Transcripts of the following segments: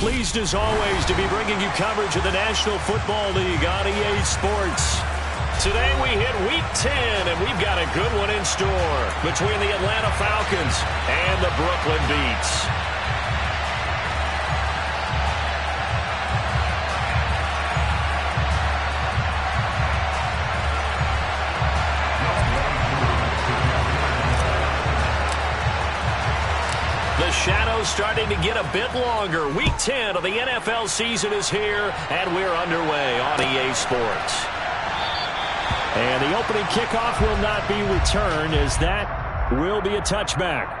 pleased as always to be bringing you coverage of the National Football League on EA Sports. Today we hit Week 10, and we've got a good one in store between the Atlanta Falcons and the Brooklyn Beats. The shadow's starting to get a bit longer. Week 10 of the NFL season is here, and we're underway on EA Sports. And the opening kickoff will not be returned, as that will be a touchback.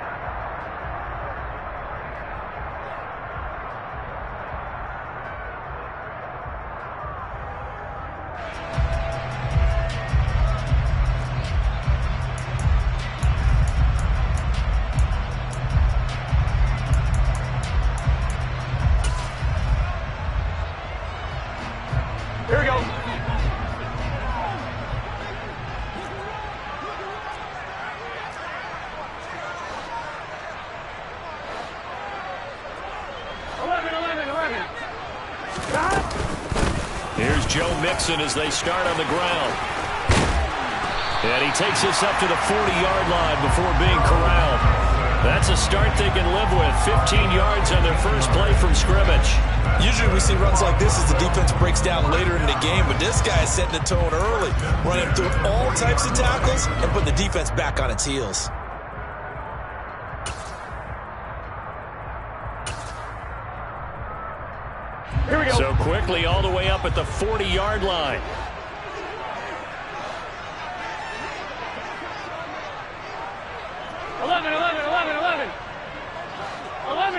Here we go. Here's Joe Mixon as they start on the ground. And he takes this up to the 40-yard line before being corralled. That's a start they can live with. 15 yards on their first play from scrimmage. Usually we see runs like this as the defense breaks down later in the game, but this guy is setting the tone early, running through all types of tackles and putting the defense back on its heels. Here we go. So quickly all the way up at the 40-yard line.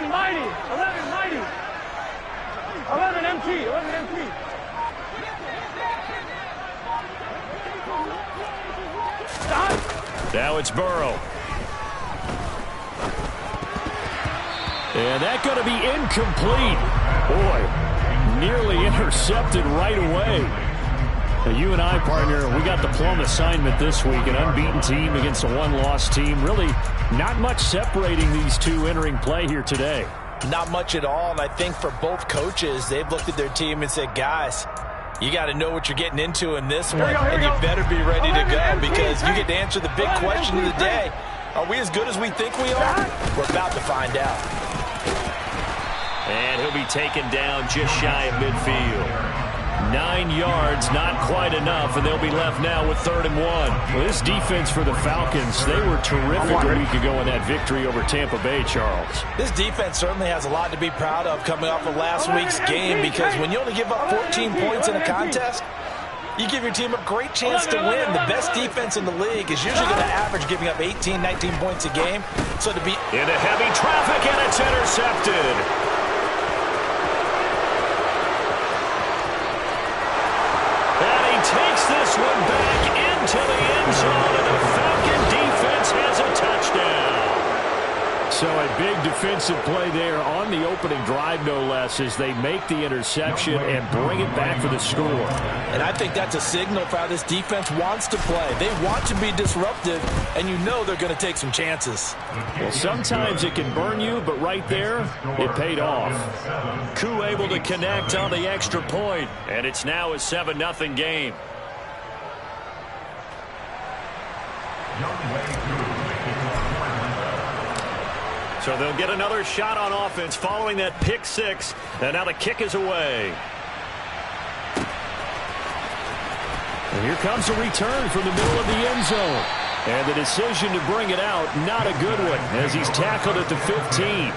Mighty. 11 MT. Stop. Now it's Burrow. And that's going to be incomplete. Boy, nearly intercepted right away. Now, you and I, partner, we got the plum assignment this week. An unbeaten team against a one-loss team. Really not much separating these two entering play here today. Not much at all, and I think for both coaches, they've looked at their team and said, guys, you got to know what you're getting into in this one, and you better be ready to go because you get to answer the big question of the day. Are we as good as we think we are? We're about to find out. And he'll be taken down just shy of midfield. 9 yards, not quite enough, and they'll be left now with 3rd and 1. Well, this defense for the Falcons, they were terrific a week ago in that victory over Tampa Bay, Charles. This defense certainly has a lot to be proud of coming off of last week's game because when you only give up 14 points in a contest, you give your team a great chance to win. The best defense in the league is usually going to average giving up 18, 19 points a game. So to be into heavy traffic, and it's intercepted. Takes this one back into the end zone, and the Falcon defense has a touchdown. So a big defensive play there on the opening drive, no less, as they make the interception and bring it back for the score. And I think that's a signal for how this defense wants to play. They want to be disruptive, and you know they're going to take some chances. Well, sometimes it can burn you, but right there, it paid off. Koo able to connect on the extra point, and it's now a 7-0 game. So they'll get another shot on offense following that pick six, and now the kick is away. And here comes a return from the middle of the end zone. And the decision to bring it out, not a good one, as he's tackled at the 15.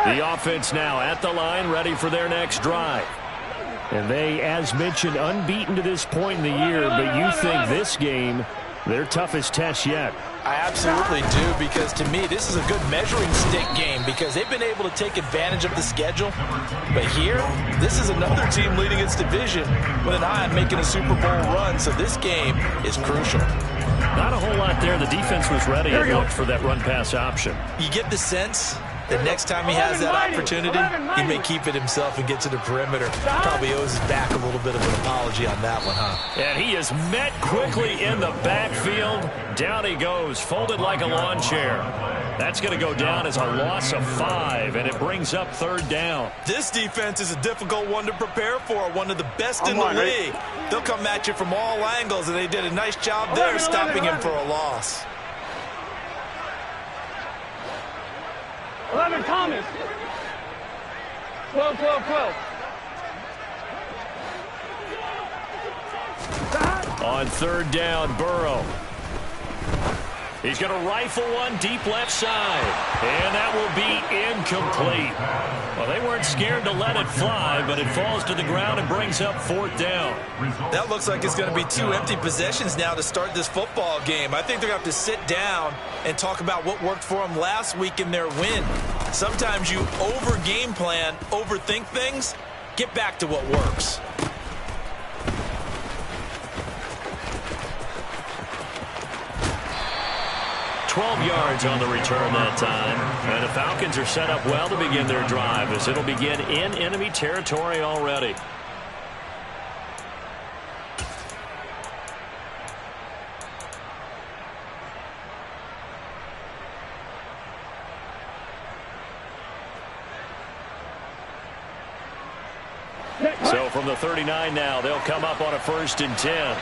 The offense now at the line, ready for their next drive. And they, as mentioned, unbeaten to this point in the year, but you think this game, their toughest test yet. I absolutely do, because to me, this is a good measuring stick game because they've been able to take advantage of the schedule. But here, this is another team leading its division with an eye on making a Super Bowl run, so this game is crucial. Not a whole lot there. The defense was ready and looked for that run-pass option. You get the sense The next time he has that opportunity, he may keep it himself and get to the perimeter. Probably owes his back a little bit of an apology on that one, huh? And he is met quickly in the backfield. Down he goes, folded like a lawn chair. That's going to go down as a loss of 5, and it brings up 3rd down. This defense is a difficult one to prepare for, one of the best in the league. They'll come at you from all angles, and they did a nice job there stopping him for a loss. 11, Thomas. 12, 12, 12. On 3rd down, Burrow. He's going to rifle one deep left side. And that will be incomplete. Well, they weren't scared to let it fly, but it falls to the ground and brings up 4th down. That looks like it's going to be 2 empty possessions now to start this football game. I think they're going to have to sit down and talk about what worked for them last week in their win. Sometimes you over-game plan, overthink things. Get back to what works. Yards on the return that time. And the Falcons are set up well to begin their drive as it'll begin in enemy territory already. So from the 39 now, they'll come up on a 1st and 10.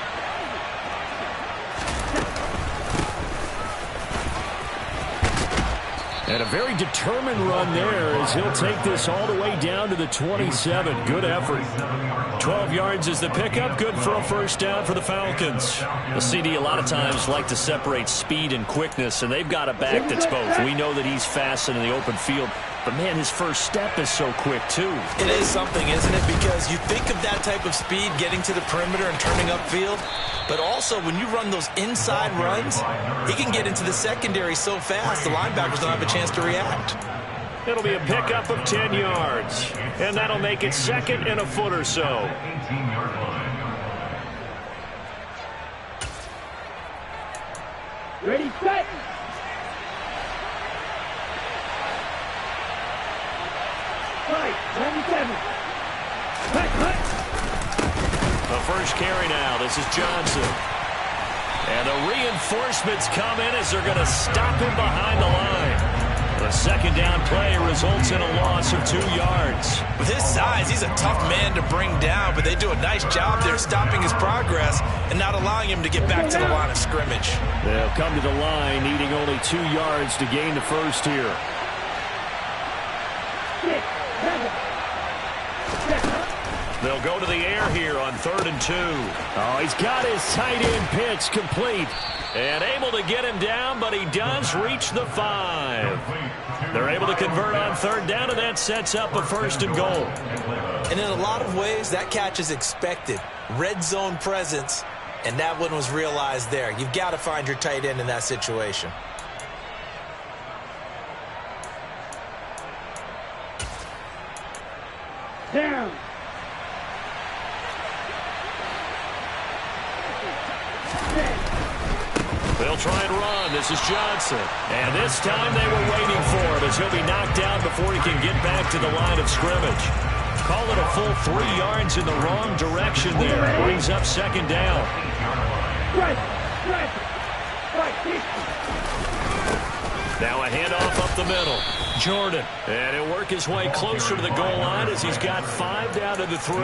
And a very determined run there as he'll take this all the way down to the 27. Good effort. 12 yards is the pickup. Good for a 1st down for the Falcons. The CD a lot of times like to separate speed and quickness, and they've got a back that's both. We know that he's fast in the open field, but, man, his first step is so quick, too. It is something, isn't it? Because you think of that type of speed getting to the perimeter and turning upfield, but also when you run those inside runs, he can get into the secondary so fast the linebackers don't have a chance to react. It'll be a pickup of 10 yards, and that'll make it 2nd and a foot or so. Ready, set. Right, 97. The first carry now. This is Johnson. And the reinforcements come in as they're going to stop him behind the line. The 2nd down play results in a loss of 2 yards. With his size, he's a tough man to bring down, but they do a nice job there stopping his progress and not allowing him to get back to the line of scrimmage. They'll come to the line, needing only 2 yards to gain the first here. They'll go to the air here on 3rd and 2. Oh, he's got his tight end pitch complete. And able to get him down, but he does reach the 5. They're able to convert on 3rd down, and that sets up a 1st and goal. And in a lot of ways, that catch is expected. Red zone presence, and that one was realized there. You've got to find your tight end in that situation. Down. They'll try and run. This is Johnson. And this time they were waiting for him as he'll be knocked down before he can get back to the line of scrimmage. Call it a full 3 yards in the wrong direction there. Brings up 2nd down. Right. Now a handoff up the middle. Jordan. And he'll work his way closer to the goal line as he's got 5 down to the 3.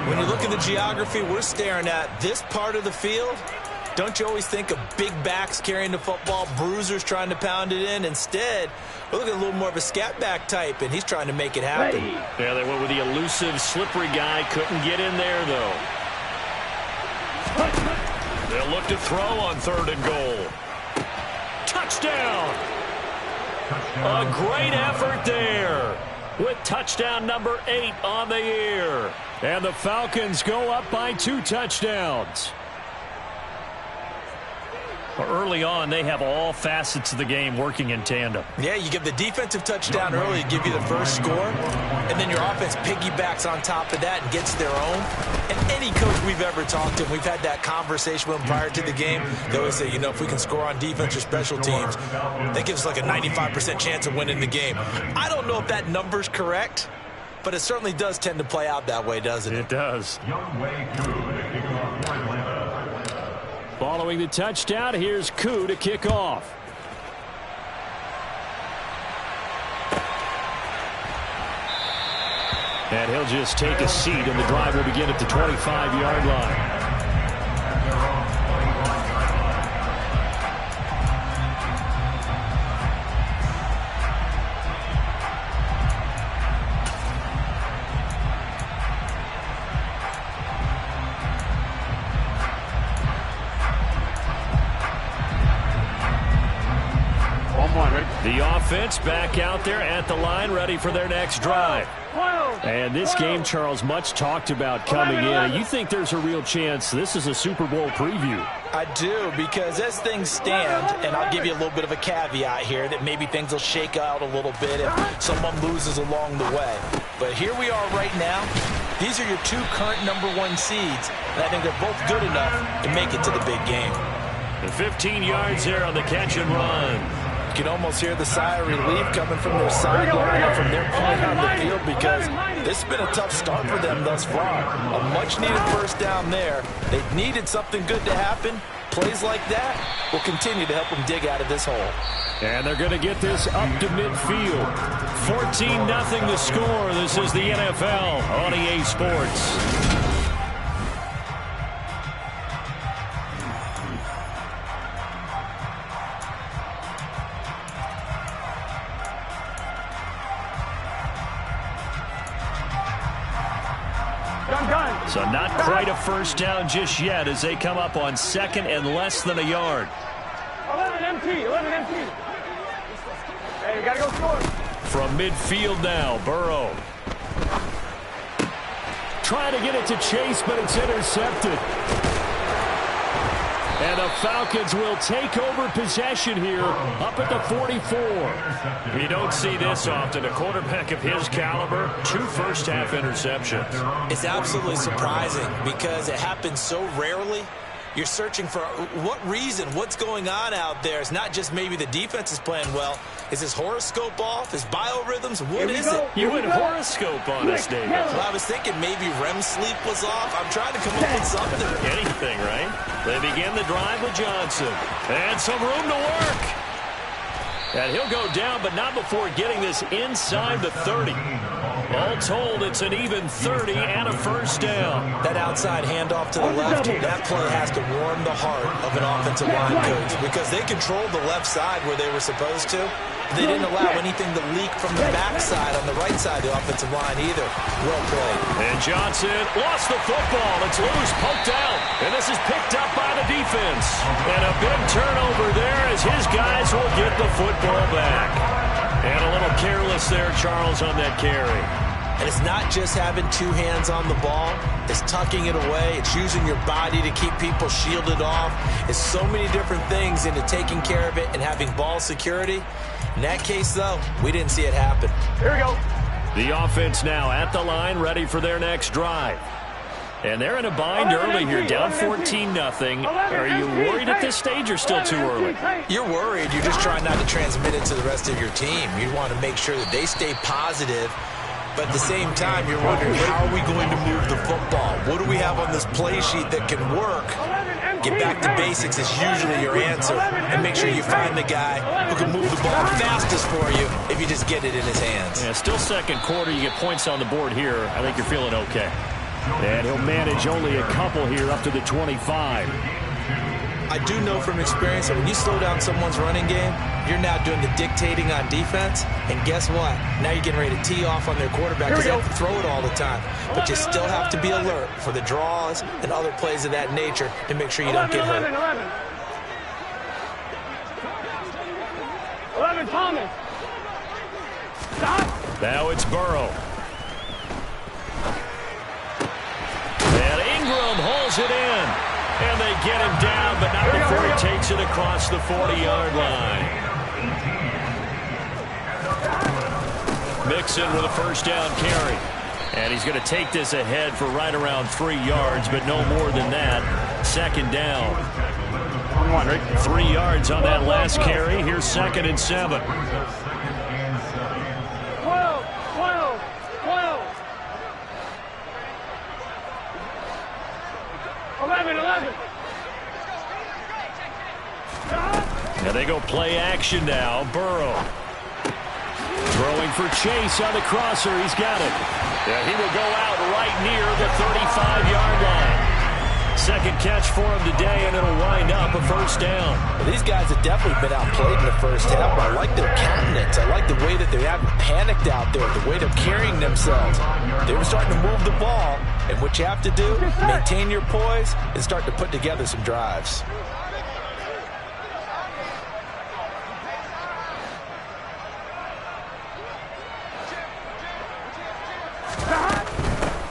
When you look at the geography we're staring at, this part of the field, don't you always think of big backs carrying the football, bruisers trying to pound it in? Instead, we're looking at a little more of a scat back type, and he's trying to make it happen. Yeah, they went with the elusive, slippery guy. Couldn't get in there, though. They'll look to throw on 3rd and goal. Touchdown! A great effort there with touchdown number 8 on the year. And the Falcons go up by 2 touchdowns. Early on, they have all facets of the game working in tandem. Yeah, you give the defensive touchdown early to give you the first score, and then your offense piggybacks on top of that and gets their own. And any coach we've ever talked to, we've had that conversation with them prior to the game, they always say, you know, if we can score on defense or special teams, that gives us like a 95% chance of winning the game. I don't know if that number's correct, but it certainly does tend to play out that way, doesn't it? It does. Following the touchdown, here's Koo to kick off. And he'll just take a seat, and the drive will begin at the 25-yard line. The offense back out there at the line, ready for their next drive. And this game, Charles, much talked about coming in. You think there's a real chance this is a Super Bowl preview? I do, because as things stand, and I'll give you a little bit of a caveat here, that maybe things will shake out a little bit if someone loses along the way. But here we are right now. These are your two current #1 seeds, and I think they're both good enough to make it to the big game. The 15 yards there on the catch and run. You can almost hear the sigh of relief coming from their sideline or from their point on the field, because this has been a tough start for them thus far. A much-needed first down there. They needed something good to happen. Plays like that will continue to help them dig out of this hole. And they're going to get this up to midfield. 14-0 the score. This is the NFL on EA Sports. So not quite a first down just yet as they come up on second and less than a yard. 11 empty. Hey, you got to go score. From midfield now, Burrow. Trying to get it to Chase, but it's intercepted. And the Falcons will take over possession here up at the 44. You don't see this often. A quarterback of his caliber, 2 first-half interceptions. It's absolutely surprising because it happens so rarely. You're searching for what reason, what's going on out there. It's not just maybe the defense is playing well. Is his horoscope off? His biorhythms? What is it? You went horoscope on us, David. Well, I was thinking maybe REM sleep was off. I'm trying to come up with something. Anything, right? They begin the drive with Johnson. And some room to work. And he'll go down, but not before getting this inside the 30. All told, it's an even 30 and a first down. That outside handoff to the left, that play has to warm the heart of an offensive line coach, because they controlled the left side where they were supposed to. They didn't allow anything to leak from the backside on the right side of the offensive line either. Well played. And Johnson lost the football. It's loose, poked out. And this is picked up by the defense. And a big turnover there as his guys will get the football back. And a little careless there, Charles, on that carry. And it's not just having 2 hands on the ball. It's tucking it away. It's using your body to keep people shielded off. It's so many different things into taking care of it and having ball security. In that case, though, we didn't see it happen. Here we go. The offense now at the line, ready for their next drive. And they're in a bind early here, down 14-0. Are you worried at this stage or still too early? You're worried. You're just trying not to transmit it to the rest of your team. You want to make sure that they stay positive. But at the same time, you're wondering, how are we going to move the football? What do we have on this play sheet that can work? Get back to basics is usually your answer. And make sure you find the guy who can move the ball fastest for you if you just get it in his hands. Yeah, still second quarter. You get points on the board here. I think you're feeling okay. And he'll manage only a couple here up to the 25. I do know from experience that when you slow down someone's running game, you're now doing the dictating on defense. And guess what? Now you're getting ready to tee off on their quarterback because they have to throw it all the time. But you still have to be alert for the draws and other plays of that nature to make sure you don't get hurt. 11, Thomas. Stop. Now it's Burrow. And Ingram holds it in. And they get him down, but not before he takes it across the 40-yard line. Mixon with a first down carry. And he's going to take this ahead for right around 3 yards, but no more than that. Second down. 3 yards on that last carry. Here's 2nd and 7. 12, 11. And they go play action now. Burrow. Throwing for Chase on the crosser. He's got it. Yeah, he will go out right near the 35-yard line. Second catch for him today, and it'll wind up a first down. Well, these guys have definitely been outplayed in the first half, but I like their countenance. I like the way that they haven't panicked out there, the way they're carrying themselves. They were starting to move the ball, and what you have to do, maintain your poise and start to put together some drives.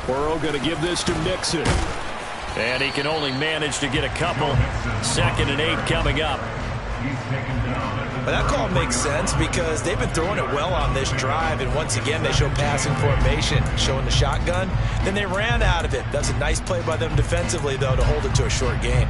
Burrow going to give this to Mixon. And he can only manage to get a couple. 2nd and 8 coming up. But that call makes sense because they've been throwing it well on this drive, and once again they show passing formation, showing the shotgun. Then they ran out of it. That's a nice play by them defensively, though, to hold it to a short gain.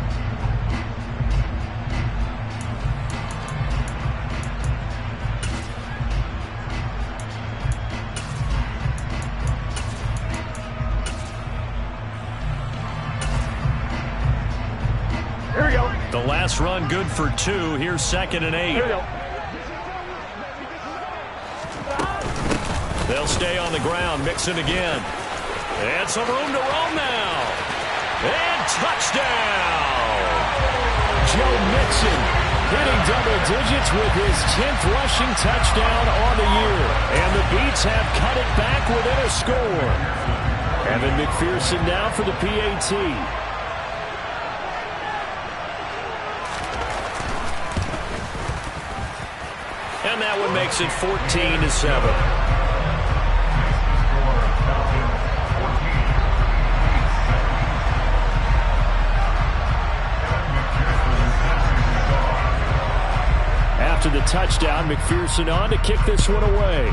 The last run good for 2. Here's 2nd and 8. They'll stay on the ground. Mixon again. And some room to roam now. And touchdown! Joe Mixon hitting double digits with his 10th rushing touchdown on the year. And the Beats have cut it back within a score. Evan McPherson now for the PAT. And that one makes it 14-7. After the touchdown, McPherson on to kick this one away.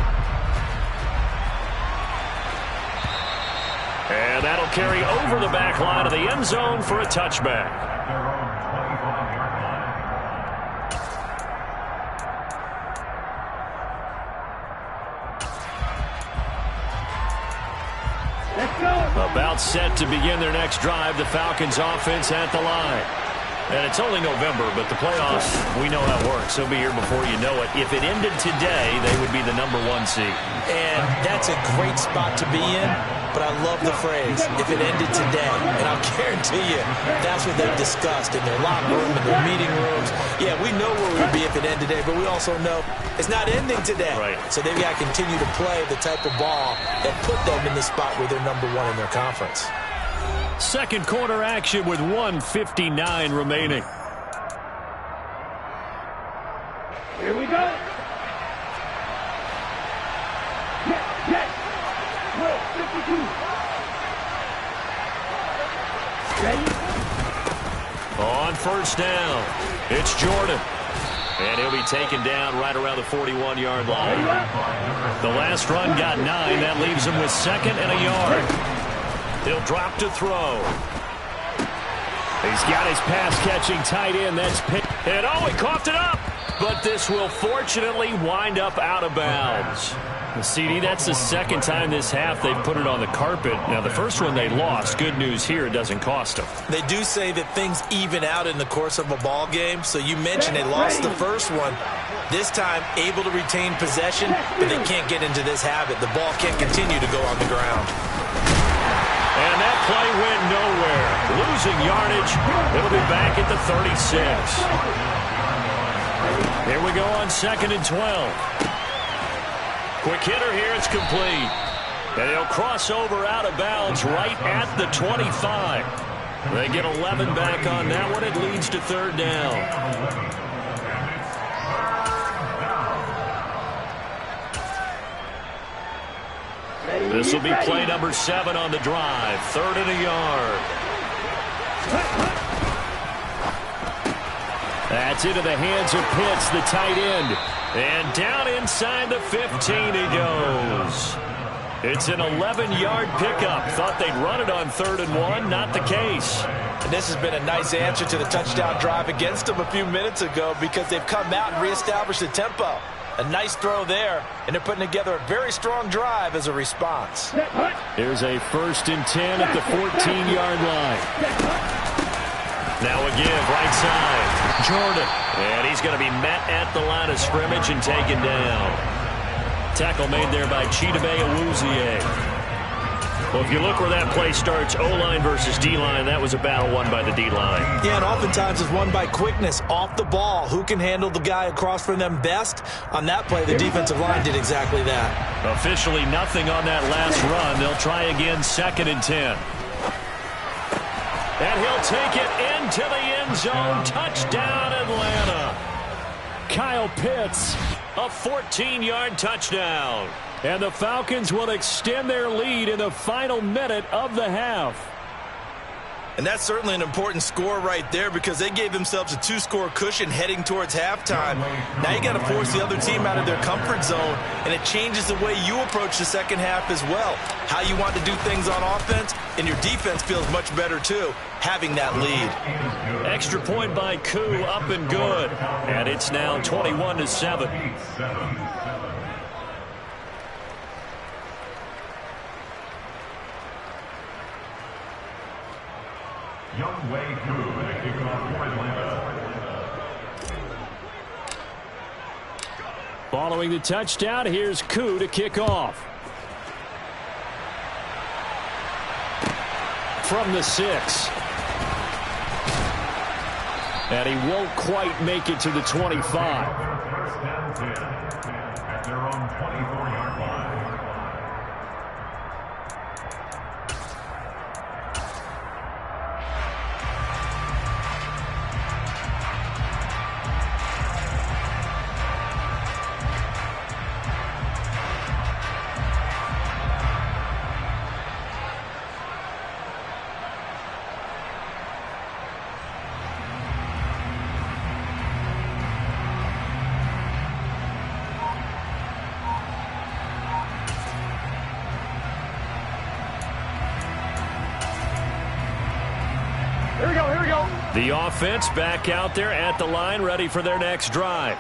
And that'll carry over the back line of the end zone for a touchback. About set to begin their next drive, the Falcons offense at the line. And it's only November, but the playoffs, we know how it works. They'll be here before you know it. If it ended today, they would be the #1 seed. And that's a great spot to be in, but I love the phrase, if it ended today. And I'll guarantee you, that's what they've discussed in their locker room, in their meeting rooms. Yeah, we know where we'd be if it ended today, but we also know it's not ending today. Right. So they've got to continue to play the type of ball that put them in the spot where they're #1 in their conference. Second quarter action with 1:59 remaining. Here we go. Yes. 52. Ready? On first down, it's Jordan. And he'll be taken down right around the 41-yard line. The last run got 9. That leaves him with 2nd and a yard. He'll drop to throw. He's got his pass-catching tight end. That's picked. And oh, he coughed it up. But this will fortunately wind up out of bounds. CD, that's the second time this half they've put it on the carpet. Now, the first one they lost. Good news here, it doesn't cost them. They do say that things even out in the course of a ball game. So you mentioned they lost the first one. This time, able to retain possession, but they can't get into this habit. The ball can't continue to go on the ground. And that play went nowhere. Losing yardage. It'll be back at the 36. Here we go on 2nd and 12. Quick hitter here. It's complete. And he'll cross over out of bounds right at the 25. They get 11 back on that one. It leads to 3rd down. This will be play number 7 on the drive. 3rd and a yard. That's into the hands of Pitts, the tight end. And down inside the 15 he goes. It's an 11-yard pickup. Thought they'd run it on 3rd and 1. Not the case. And this has been a nice answer to the touchdown drive against them a few minutes ago because they've come out and reestablished the tempo. A nice throw there, and they're putting together a very strong drive as a response. There's a 1st and 10 at the 14-yard line. Now a give, right side. Jordan. And he's going to be met at the line of scrimmage and taken down. Tackle made there by Chidobe Awuzie. Well, if you look where that play starts, O-line versus D-line, that was a battle won by the D-line. Yeah, and oftentimes it's won by quickness, off the ball. Who can handle the guy across from them best? On that play, the defensive line did exactly that. Officially nothing on that last run. They'll try again, 2nd and 10. And he'll take it into the end zone. Touchdown, Atlanta. Kyle Pitts, a 14-yard touchdown. And the Falcons will extend their lead in the final minute of the half. And that's certainly an important score right there because they gave themselves a 2-score cushion heading towards halftime. Now you got to force the other team out of their comfort zone, and it changes the way you approach the second half as well. How you want to do things on offense, and your defense feels much better too, having that lead. Extra point by Koo, up and good. And it's now 21-7. Young Wei Koo at kickoff for Atlanta. Following the touchdown, here's Koo to kick off. From the 6. And he won't quite make it to the 25. First down 10 at their own 24-yard line. The offense back out there at the line, ready for their next drive.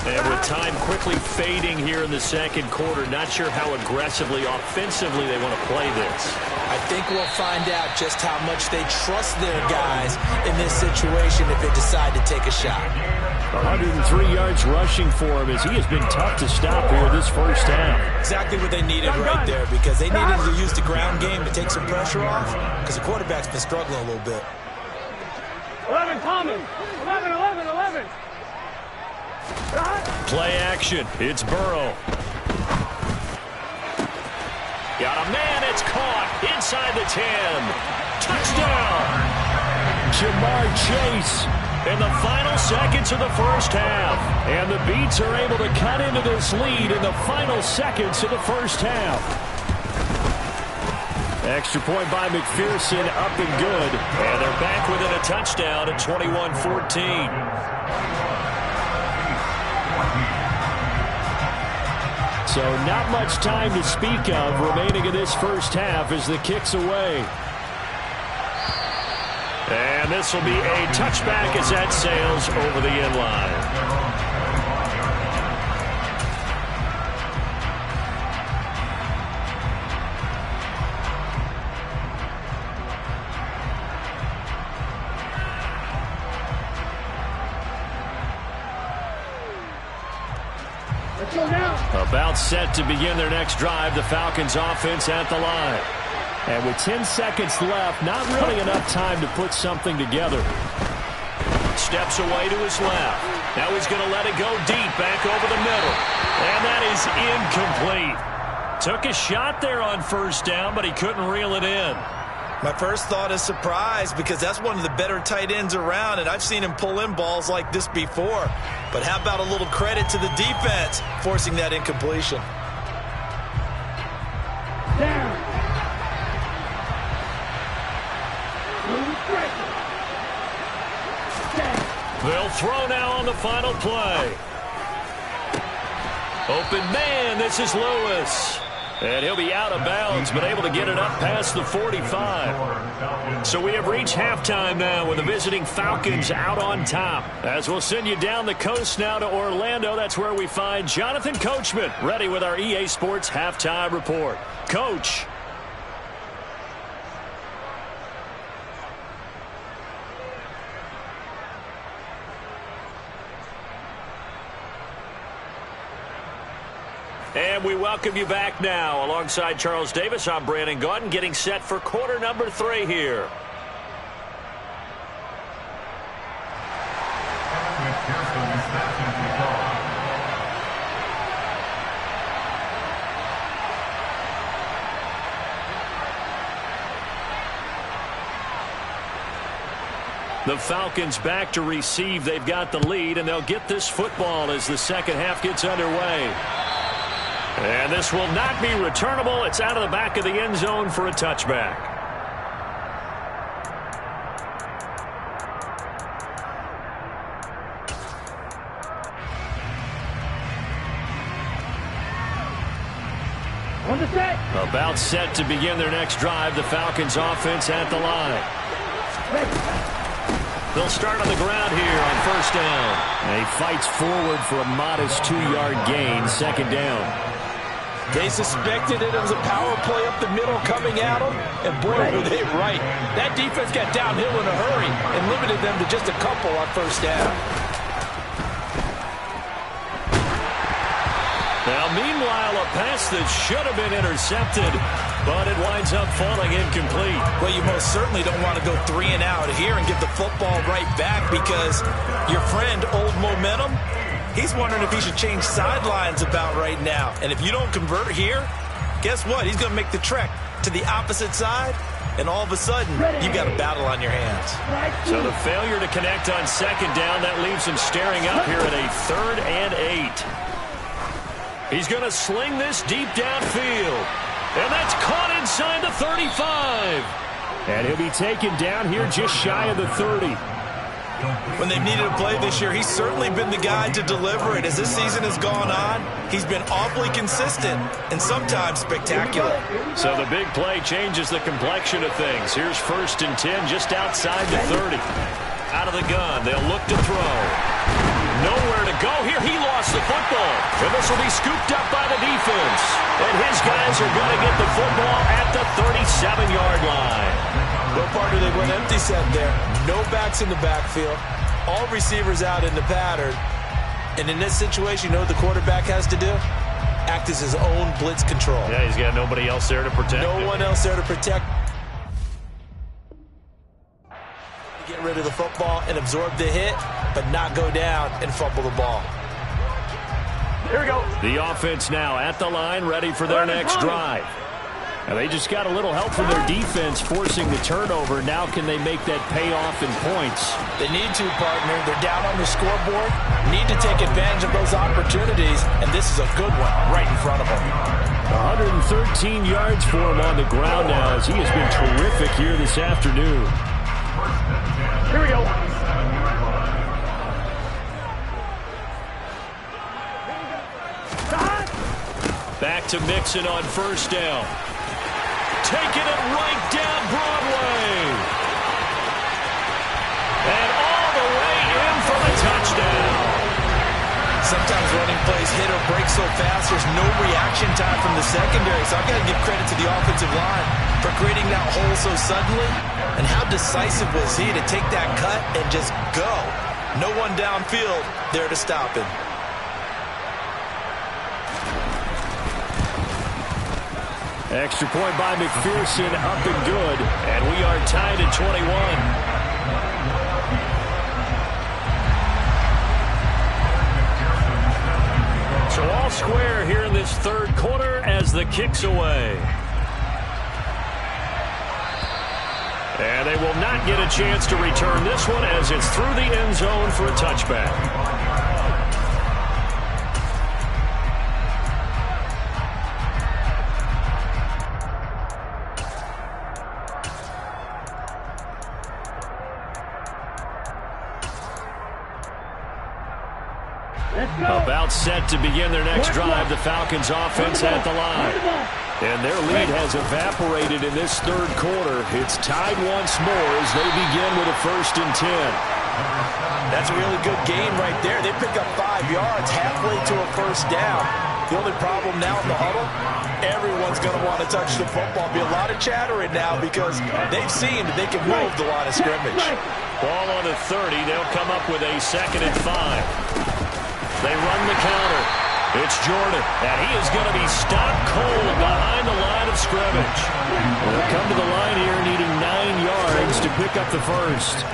And with time quickly fading here in the second quarter, not sure how aggressively, offensively they want to play this. I think we'll find out just how much they trust their guys in this situation if they decide to take a shot. 103 yards rushing for him as he has been tough to stop here this first half. Exactly what they needed right there because they needed to use the ground game to take some pressure off because the quarterback's been struggling a little bit. 11 Thomas. 11. Play action. It's Burrow. Got a man. It's caught inside the 10. Touchdown. Jamar Chase in the final seconds of the first half. And the Beats are able to cut into this lead in the final seconds of the first half. Extra point by McPherson, up and good. And they're back within a touchdown at 21-14. So not much time to speak of remaining in this first half as the kick's away. And this will be a touchback as that sails over the end line. About set to begin their next drive, the Falcons offense at the line. And with 10 seconds left, not really enough time to put something together. Steps away to his left. Now he's going to let it go deep, back over the middle. And that is incomplete. Took a shot there on first down, but he couldn't reel it in. My first thought is surprise because that's one of the better tight ends around, and I've seen him pull in balls like this before. But how about a little credit to the defense forcing that incompletion? Down. They'll throw now on the final play. Open man, this is Lewis. And he'll be out of bounds, but able to get it up past the 45. So we have reached halftime now with the visiting Falcons out on top. As we'll send you down the coast now to Orlando, that's where we find Jonathan Coachman ready with our EA Sports halftime report. Coach. And we welcome you back now. Alongside Charles Davis, I'm Brandon Gaudin, getting set for quarter number 3 here. The Falcons back to receive. They've got the lead, and they'll get this football as the second half gets underway. And this will not be returnable. It's out of the back of the end zone for a touchback. On the set. About set to begin their next drive. The Falcons offense at the line. They'll start on the ground here on first down. And he fights forward for a modest 2-yard gain, second down. They suspected it was a power play up the middle coming at them, and boy, were they right. That defense got downhill in a hurry and limited them to just a couple on first down. Now, meanwhile, a pass that should have been intercepted, but it winds up falling incomplete. Well, you most certainly don't want to go 3 and out here and give the football right back because your friend, Old Momentum, he's wondering if he should change sidelines about right now. And if you don't convert here, guess what? He's going to make the trek to the opposite side, and all of a sudden, you've got a battle on your hands. So the failure to connect on second down, that leaves him staring up here at a 3rd and 8. He's going to sling this deep downfield. And that's caught inside the 35. And he'll be taken down here just shy of the 30. When they've needed a play this year, he's certainly been the guy to deliver it. As this season has gone on, he's been awfully consistent and sometimes spectacular. So the big play changes the complexion of things. Here's 1st and 10 just outside the 30. Out of the gun, they'll look to throw. Nowhere to go here. He lost the football. And this will be scooped up by the defense. And his guys are going to get the football at the 37-yard line. No partner, they went empty set there. No backs in the backfield. All receivers out in the pattern. And in this situation, you know what the quarterback has to do? Act as his own blitz control. Yeah, he's got nobody else there to protect him. No one else there to protect. Get rid of the football and absorb the hit, but not go down and fumble the ball. Here we go. The offense now at the line, ready for their next drive. And they just got a little help from their defense forcing the turnover. Now can they make that pay off in points? They need to, partner. They're down on the scoreboard. Need to take advantage of those opportunities, and this is a good one right in front of them. 113 yards for him on the ground now as he has been terrific here this afternoon. Here we go. Back to Mixon on first down. Taking it right down Broadway. And all the way in for the touchdown. Sometimes running plays hit or break so fast, there's no reaction time from the secondary. So I've got to give credit to the offensive line for creating that hole so suddenly. And how decisive was he to take that cut and just go? No one downfield there to stop him. Extra point by McPherson, up and good. And we are tied at 21. So all square here in this third quarter as the kick's away. And they will not get a chance to return this one as it's through the end zone for a touchback. About set to begin their next drive, the Falcons offense at the line. And their lead has evaporated in this third quarter. It's tied once more as they begin with a 1st and 10. That's a really good gain right there. They pick up 5 yards halfway to a 1st down. The only problem now in the huddle, everyone's going to want to touch the football. Be a lot of chattering now because they've seen that they can move the line of scrimmage. Ball on the 30. They'll come up with a 2nd and 5. They run the counter. It's Jordan, and he is going to be stopped cold behind the line of scrimmage. They'll come to the line here needing 9 yards to pick up the 1st.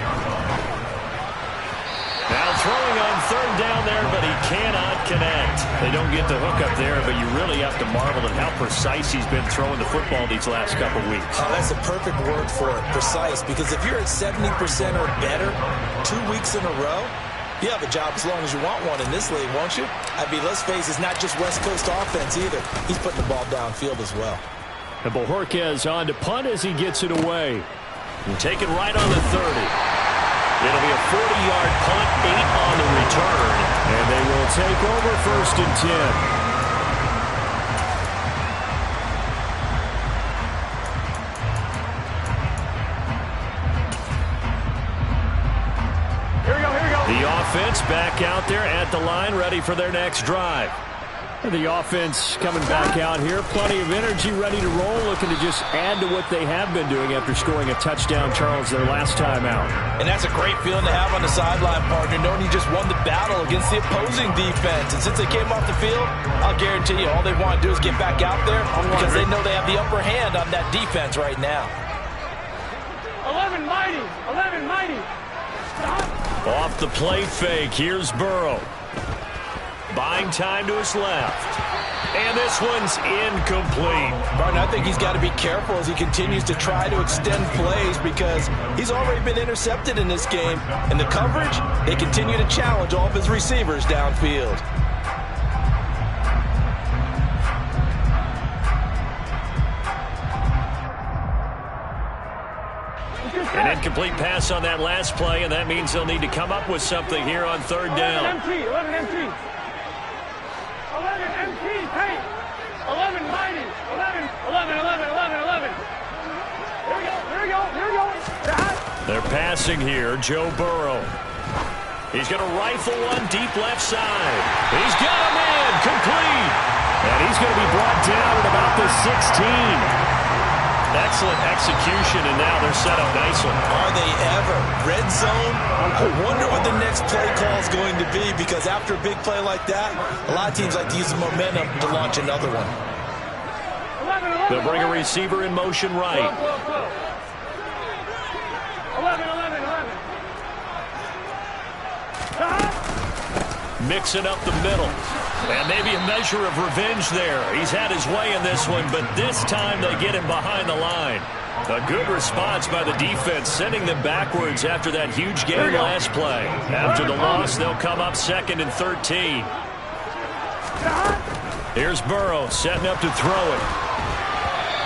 Now throwing on 3rd down there, but he cannot connect. They don't get the hook up there, but you really have to marvel at how precise he's been throwing the football these last couple weeks. Oh, that's a perfect word for it, precise, because if you're at 70% or better 2 weeks in a row, you have a job as long as you want one in this league, won't you? I mean, let's face it, it's not just West Coast offense either. He's putting the ball downfield as well. And Bojorquez on to punt as he gets it away. And take it right on the 30. It'll be a 40-yard punt, 8 on the return. And they will take over 1st and 10. Offense back out there at the line, ready for their next drive. And the offense coming back out here, plenty of energy, ready to roll, looking to just add to what they have been doing after scoring a touchdown, Charles, their last time out. And that's a great feeling to have on the sideline, partner, knowing you just won the battle against the opposing defense. And since they came off the field, I'll guarantee you all they want to do is get back out there because they know they have the upper hand on that defense right now. 11 mighty, 11 mighty. Stop. Off the play fake, here's Burrow. Buying time to his left. And this one's incomplete. Martin, I think he's got to be careful as he continues to try to extend plays because he's already been intercepted in this game. And the coverage, they continue to challenge all of his receivers downfield. An incomplete pass on that last play, and that means they'll need to come up with something here on 3rd down. 11 MT, 11 MT. 11 MT, hey. 11 mighty. 11, 11, 11, 11, 11. Here we go, here we go, here we go. They're passing here, Joe Burrow. He's going to rifle one deep left side. He's got him in, complete. And he's going to be brought down at about the 16. Excellent execution, and now they're set up nicely. Are they ever? Red zone? I wonder what the next play call is going to be because after a big play like that, a lot of teams like to use the momentum to launch another one. 11, 11, They'll bring a receiver in motion right. 11, 11, 11. Mixing up the middle. And maybe a measure of revenge there. He's had his way in this one, but this time they get him behind the line. A good response by the defense, sending them backwards after that huge game last play. After the loss, they'll come up 2nd and 13. Here's Burrow setting up to throw it.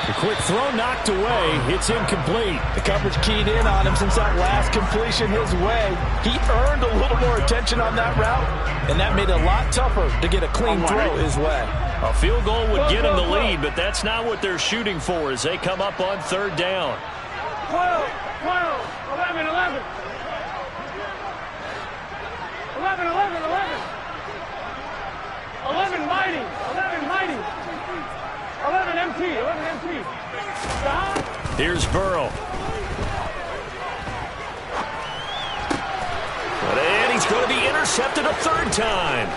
The quick throw knocked away. It's incomplete. The coverage keyed in on him since that last completion his way. He earned a little more attention on that route, and that made it a lot tougher to get a clean throw his way. A field goal would get him the lead, but that's not what they're shooting for as they come up on 3rd down. 12, 12, 11, 11. 11, 11, 11. 11 mighty, 11 mighty. 11 MT, 11 MT. Stop. Here's Burrow. And he's going to be intercepted a 3rd time.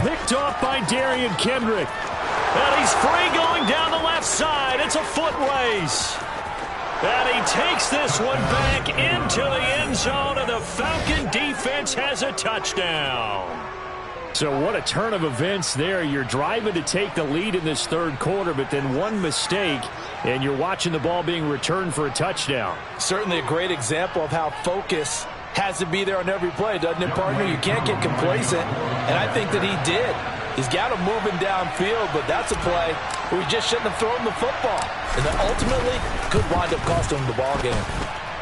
Picked off by Darian Kendrick. And he's free going down the left side. It's a foot race. And he takes this one back into the end zone, and the Falcon defense has a touchdown. So what a turn of events there. You're driving to take the lead in this 3rd quarter, but then one mistake, and you're watching the ball being returned for a touchdown. Certainly a great example of how focus has to be there on every play, doesn't it, partner? You can't get complacent, and I think that he did. He's got him moving downfield, but that's a play where he just shouldn't have thrown the football. And that ultimately could wind up costing him the ball game.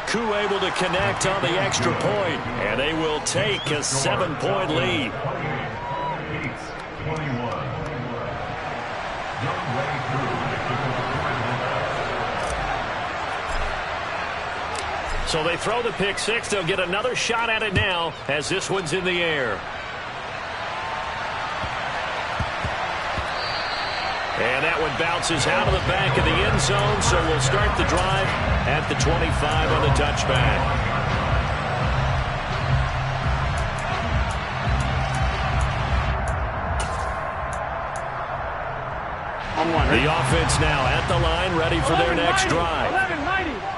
Koo able to connect on the extra point, and they will take a 7-point lead. So they throw the pick six. They'll get another shot at it now as this one's in the air. And that one bounces out of the back of the end zone, so we'll start the drive at the 25 on the touchback. The offense now at the line, ready for their next drive.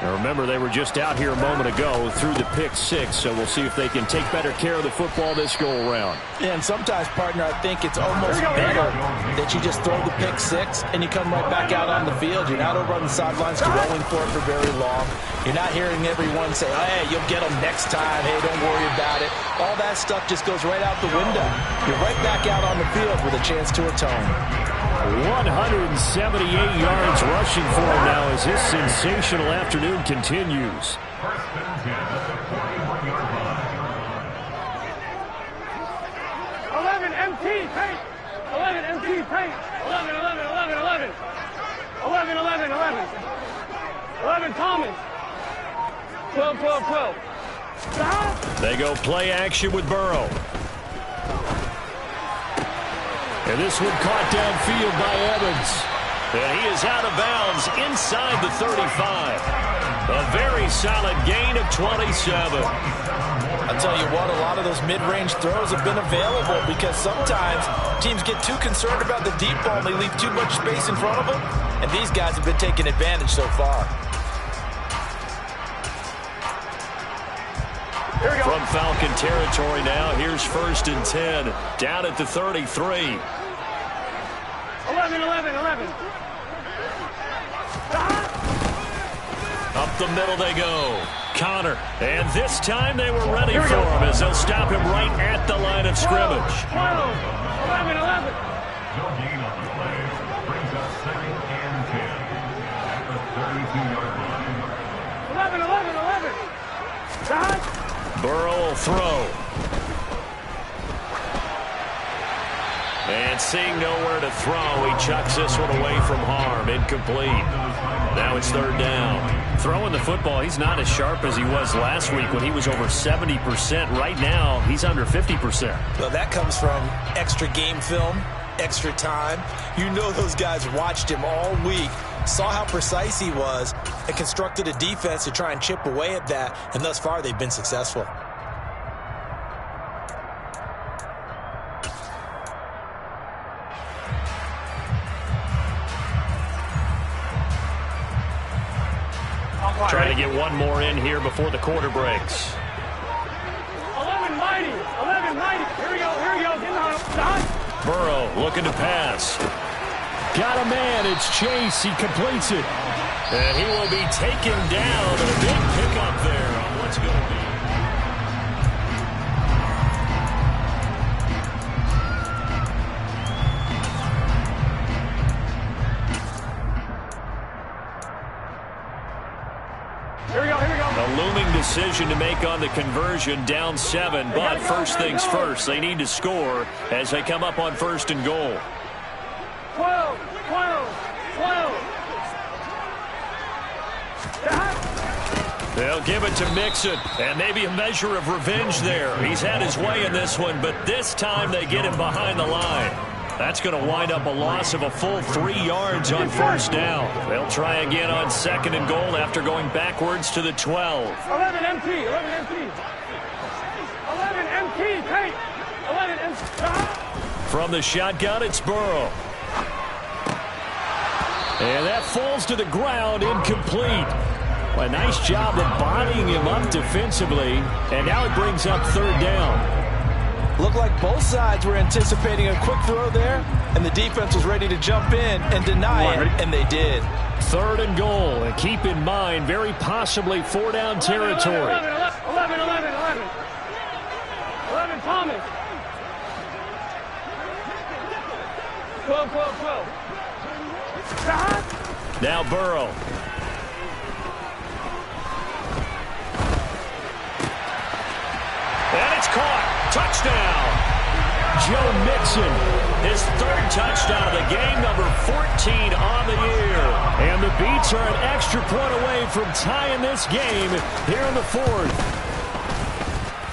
Now remember, they were just out here a moment ago through the pick six, so we'll see if they can take better care of the football this go-around. Yeah, and sometimes, partner, I think it's almost better that you just throw the pick six and you come right back out on the field. You're not over on the sidelines rolling for it for very long. You're not hearing everyone say, hey, you'll get them next time. Hey, don't worry about it. All that stuff just goes right out the window. You're right back out on the field with a chance to atone. 178 yards rushing for him now as this sensational afternoon continues. 11 MT paint. 11 MT paint. 11, 11, 11, 11. 11, 11, 11. 11 Thomas. 12, 12, 12. Stop. They go play action with Burrow. And this one caught downfield by Evans. And he is out of bounds inside the 35. A very solid gain of 27. I'll tell you what, a lot of those mid-range throws have been available because sometimes teams get too concerned about the deep ball and they leave too much space in front of them. And these guys have been taking advantage so far. From Falcon territory now, here's 1st and 10. Down at the 33. 11, 11, 11. Up the middle they go. Connor. And this time they were ready for him as they'll stop him right at the line of scrimmage. 12, 11, 11. No gain on the play. Brings up 2nd and 10 at the 32-yard line. 11, 11, 11. Stop. Burrow will throw. And seeing nowhere to throw, he chucks this one away from harm. Incomplete. Now it's 3rd down. Throwing the football, he's not as sharp as he was last week when he was over 70%. Right now, he's under 50%. Well, that comes from extra game film, extra time. You know those guys watched him all week, saw how precise he was, and constructed a defense to try and chip away at that, and thus far they've been successful. Trying to get one more in here before the quarter breaks. 11 mighty. 11 mighty. Here we go. Here we go. Get in the huddle. Burrow looking to pass. Got a man. It's Chase. He completes it. And he will be taken down. And a big pickup there on what's going to be. Decision to make on the conversion, down 7, but first things first, they need to score as they come up on 1st and goal. 12, 12, 12. They'll give it to Mixon, and maybe a measure of revenge there. He's had his way in this one, but this time they get him behind the line. That's going to wind up a loss of a full 3 yards on 1st down. They'll try again on 2nd and goal after going backwards to the 12. 11 MT, 11 MT. 11 MT, Tate. 11 MT. From the shotgun, it's Burrow. And that falls to the ground, incomplete. Well, a nice job of bodying him up defensively. And now it brings up 3rd down. Looked like both sides were anticipating a quick throw there, and the defense was ready to jump in and deny it, and they did. 3rd and goal, and keep in mind, very possibly 4-down territory. 11, 11, 11, 11. 11 Thomas. 12, 12, 12. Stop. Now Burrow. And it's caught. Touchdown. Joe Mixon, his 3rd touchdown of the game, number 17 on the year. And the Beats are an extra point away from tying this game here in the fourth.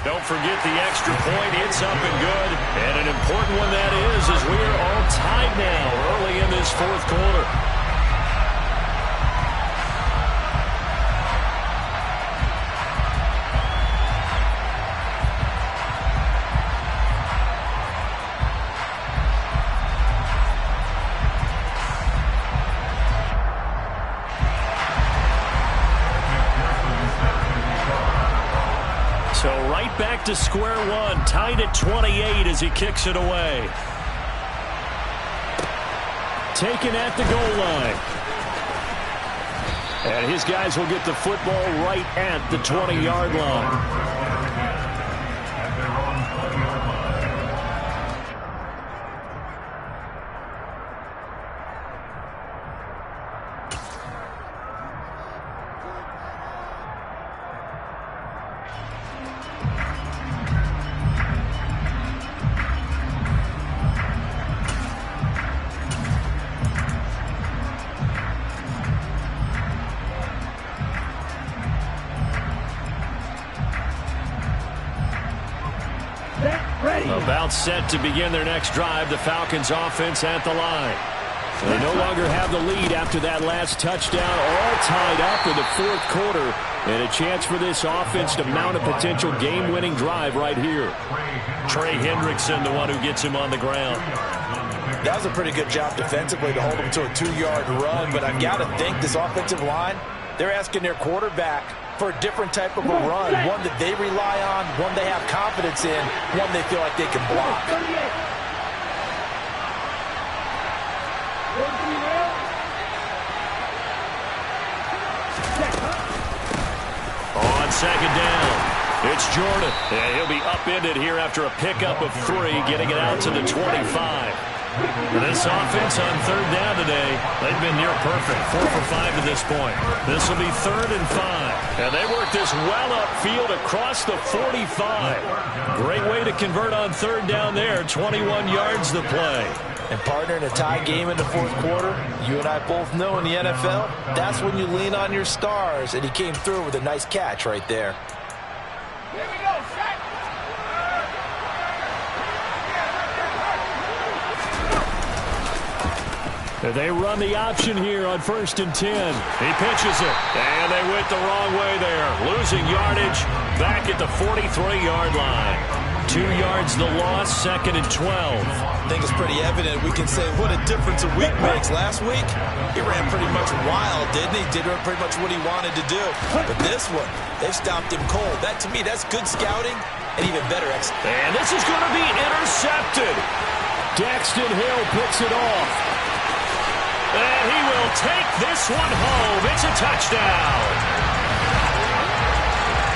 Don't forget the extra point. It's up and good. And an important one that is, as we are all tied now early in this fourth quarter. So right back to square one, tied at 28 as he kicks it away. Taken at the goal line. And his guys will get the football right at the 20-yard line. About set to begin their next drive, the Falcons offense at the line. They no longer have the lead after that last touchdown, all tied up in the fourth quarter, and a chance for this offense to mount a potential game-winning drive right here. Trey Hendrickson, the one who gets him on the ground. That was a pretty good job defensively to hold him to a 2-yard run, but I've got to think this offensive line, they're asking their quarterback for a different type of a run, one that they rely on, one they have confidence in, one they feel like they can block. On second down, it's Jordan. And he'll be upended here after a pickup of 3, getting it out to the 25. For this offense on third down today, they've been near perfect. 4 for 5 to this point. This will be 3rd and 5. And they work this well upfield across the 45. Great way to convert on third down there. 21 yards to play. And partner, in a tie game in the fourth quarter, you and I both know in the NFL, that's when you lean on your stars. And he came through with a nice catch right there. Here we go, set. They run the option here on 1st and 10. He pitches it, and they went the wrong way there. Losing yardage back at the 43-yard line. 2 yards the loss, 2nd and 12. I think it's pretty evident. We can say what a difference a week makes. Last week, he ran pretty much wild, didn't he? Did pretty much what he wanted to do. But this one, they stopped him cold. That, to me, that's good scouting and even better execution. And this is going to be intercepted. Daxton Hill picks it off. And he will take this one home. It's a touchdown.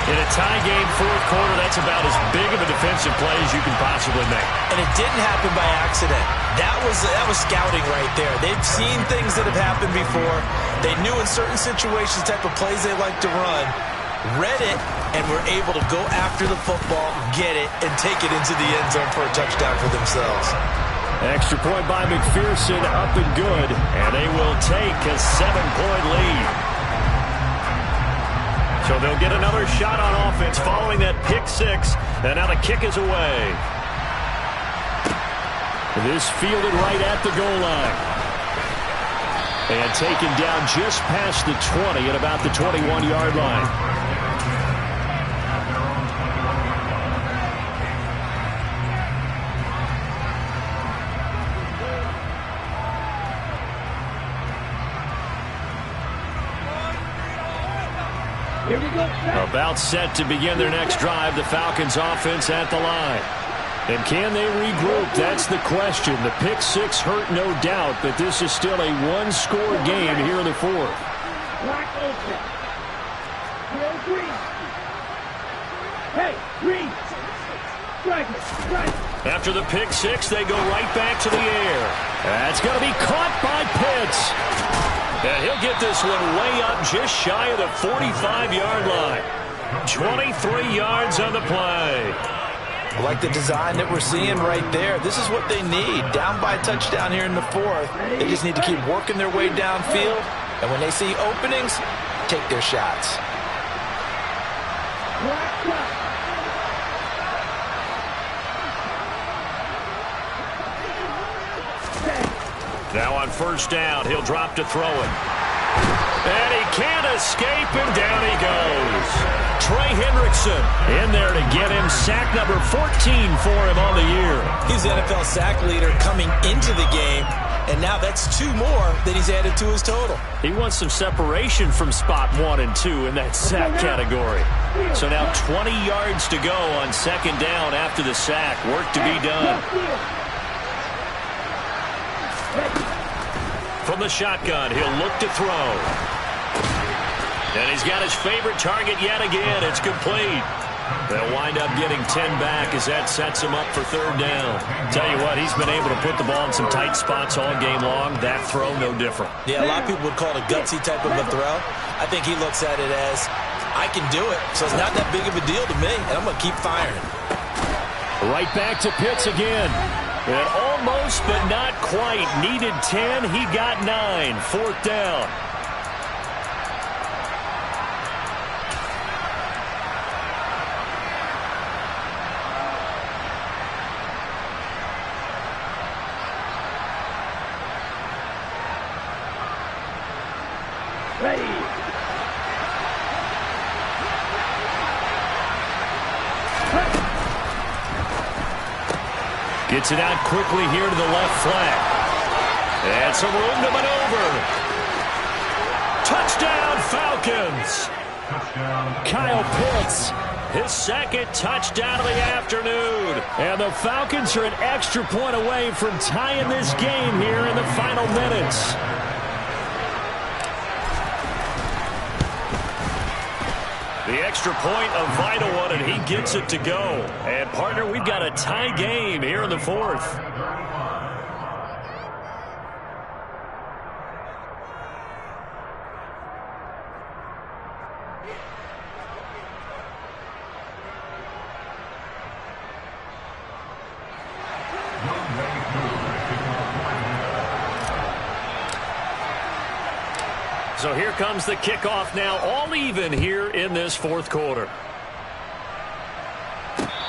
In a tie game, fourth quarter, that's about as big of a defensive play as you can possibly make. And it didn't happen by accident. That was scouting right there. They've seen things that have happened before. They knew in certain situations type of plays they like to run, read it, and were able to go after the football, get it, and take it into the end zone for a touchdown for themselves. Extra point by McPherson, up and good, and they will take a 7-point lead. So they'll get another shot on offense following that pick 6, and now the kick is away. This fielded right at the goal line. And taken down just past the 20 at about the 21-yard line. About set to begin their next drive, the Falcons offense at the line. And can they regroup? That's the question. The pick 6 hurt, no doubt, but this is still a one-score game here in the fourth. After the pick 6, they go right back to the air. That's going to be caught by Pitts. And he'll get this one way up just shy of the 45-yard line. 23 yards on the play. I like the design that we're seeing right there. This is what they need. Down by a touchdown here in the fourth. They just need to keep working their way downfield. And when they see openings, take their shots. Now on first down, he'll drop to throw it. And he can't escape, and down he goes. Trey Hendrickson in there to get him sack number 14 for him on the year. He's the NFL sack leader coming into the game, and now that's 2 more that he's added to his total. He wants some separation from spot 1 and 2 in that sack category. So now 20 yards to go on second down after the sack. Work to be done. From the shotgun, he'll look to throw. And he's got his favorite target yet again. It's complete. They'll wind up getting 10 back as that sets him up for third down. Tell you what, he's been able to put the ball in some tight spots all game long. That throw, no different. Yeah, a lot of people would call it a gutsy type of a throw. I think he looks at it as, I can do it, so it's not that big of a deal to me, and I'm going to keep firing. Right back to Pitts again. And almost, but not quite. Needed 10. He got 9. Fourth down. Ready. Gets it out quickly here to the left flank. And some room to maneuver. Touchdown, Falcons. Touchdown. Kyle Pitts, his second touchdown of the afternoon. And the Falcons are an extra point away from tying this game here in the final minutes. The extra point, a vital one, and he gets it to go. And, partner, we've got a tie game here in the fourth. So here comes the kickoff now, all even here in this fourth quarter.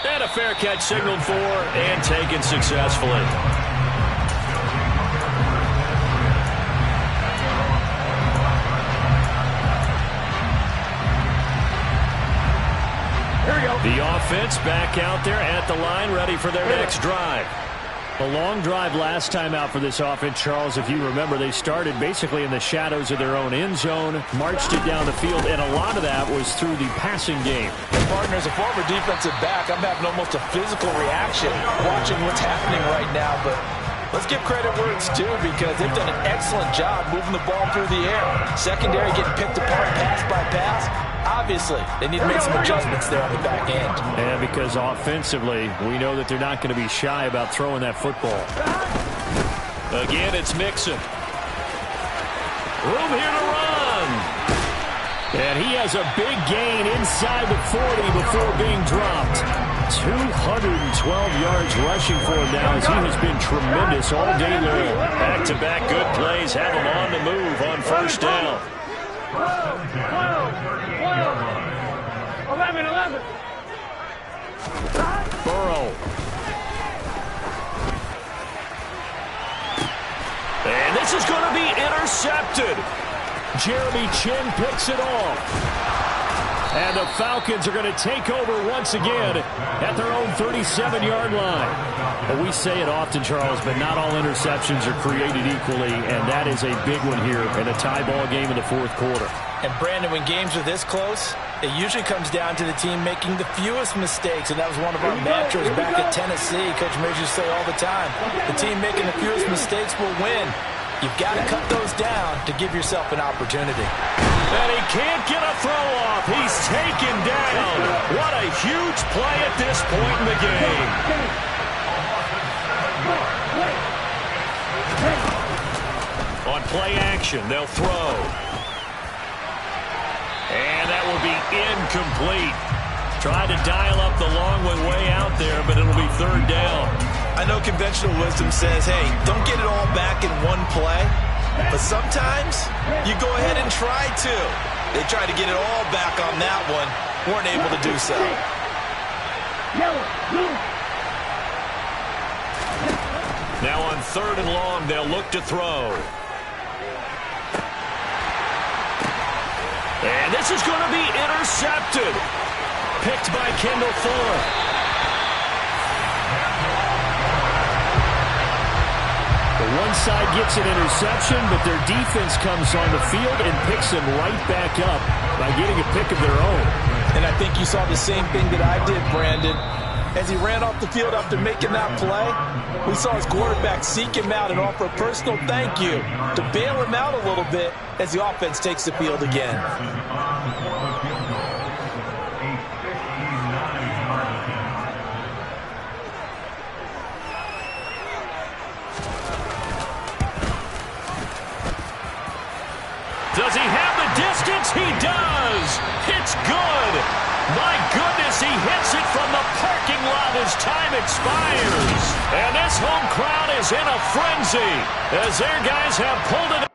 And a fair catch signaled for and taken successfully. Here we go. The offense back out there at the line, ready for their next drive. A long drive last time out for this offense, Charles. If you remember, they started basically in the shadows of their own end zone, marched it down the field, and a lot of that was through the passing game. And partner, as a former defensive back, I'm having almost a physical reaction watching what's happening right now. But let's give credit where it's due, because they've done an excellent job moving the ball through the air. Secondary getting picked apart pass by pass. Obviously, they need to make some adjustments there on the back end. And because offensively, we know that they're not going to be shy about throwing that football. Again, it's Mixon. Room here to run. And he has a big gain inside the 40 before being dropped. 212 yards rushing for him now, as he has been tremendous all day long. Back-to-back good plays have him on the move on first down. 11. Burrow. And this is going to be intercepted. Jeremy Chin picks it off. And the Falcons are going to take over once again at their own 37-yard line. Well, we say it often, Charles, but not all interceptions are created equally, and that is a big one here in a tie ball game in the fourth quarter. And, Brandon, when games are this close, it usually comes down to the team making the fewest mistakes, and that was one of our mantras back at Tennessee. Coach Major used to say all the time, the team making the fewest mistakes will win. You've got to cut those down to give yourself an opportunity. And he can't get a throw off. He's taken down. What a huge play at this point in the game. On play action, they'll throw. And that will be incomplete. Trying to dial up the long one way out there, but it'll be third down. I know conventional wisdom says, hey, don't get it all back in one play. But sometimes you go ahead and try to. They tried to get it all back on that one. Weren't able to do so. Now on third and long, they'll look to throw. And this is going to be intercepted. Picked by Kendall Fuller. The one side gets an interception, but their defense comes on the field and picks them right back up by getting a pick of their own. And I think you saw the same thing that I did, Brandon. As he ran off the field after making that play, we saw his quarterback seek him out and offer a personal thank you to bail him out a little bit as the offense takes the field again. Does he have the distance? He does. It's good. My goodness, he hits it from the parking lot as time expires. And this home crowd is in a frenzy as their guys have pulled it.